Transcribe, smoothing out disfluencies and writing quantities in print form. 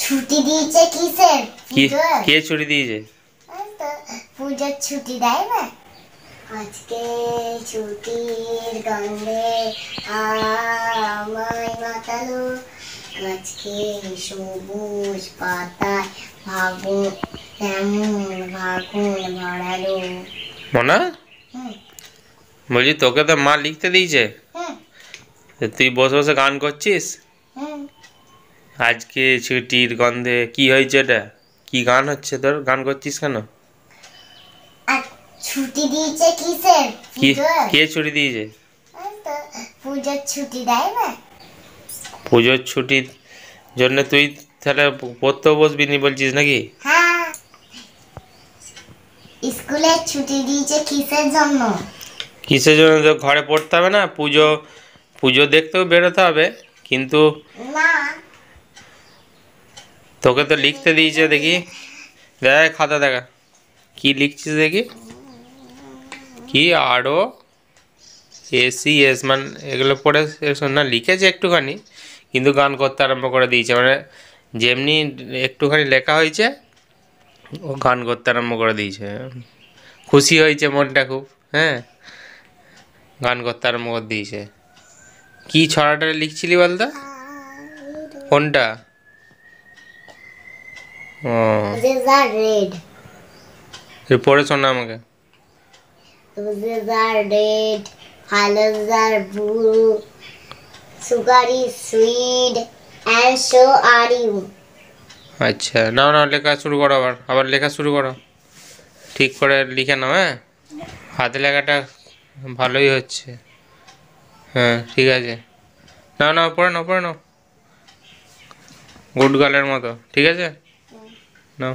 ছুটি দিয়েছে কিসের? কে ছুটি দিয়েছে? পূজার ছুটি দেয় না। আজকে ছুটির গন্ধে আমায় মাতালো, আজকে সবুজ পাতায় ভাগুন এমন ভাগুন ভরালো। মনা, বলছি তোকে তো মা লিখতে দিয়েছে, তুই বসে বসে গান করছিস? আজকে ছুটির গন্ধে কি হয়েছে? এটা কি গান হচ্ছে তোর? গান করছিস কেন? ছুটি দিয়েছে কিসের? কে ছুটি দিয়েছে? পূজার ছুটি দেয় না। পুজোর ছুটির জন্য তুই তাহলে পড়তেও বসবি নি বলছিস নাকি? হ্যাঁ, স্কুলে ছুটি দিয়েছে কিসের জন্য? কিসের জন্য? তো ঘরে পড়তে হবে না? পুজো পুজো দেখতেও বেরোতে হবে, কিন্তু না, তোকে তো লিখতে দিয়েছে। দেখি দেখ খাতা, দেখা কি লিখছিস দেখি। কি আরও এসি এস মান এগুলো পড়ে না লিখেছে একটুখানি, কিন্তু গান করতে আরম্ভ করে দিয়েছে। মানে যেমনি একটুখানি লেখা হয়েছে ও গান করতে আরম্ভ করে দিয়েছে। খুশি হয়েছে মনটা খুব। হ্যাঁ, গান করতে আরম্ভ করে দিয়েছে। কি ছড়াটা লিখছিলি বলতো? কোনটা? ও, তুই পড়ে শোনা আমাকে। Roses are red, colors are blue, sugar is sweet, and so are you. আচ্ছা, নাও নাও লেখা শুরু করো, আবার আবার লেখা শুরু করো। ঠিক করে লিখে নাও। হ্যাঁ, হাতে লেখাটা ভালোই হচ্ছে। হ্যাঁ ঠিক আছে, নাও নাও পড়ে নাও, পড়ে নাও গুড গার্লের মতো। ঠিক আছে, নাও।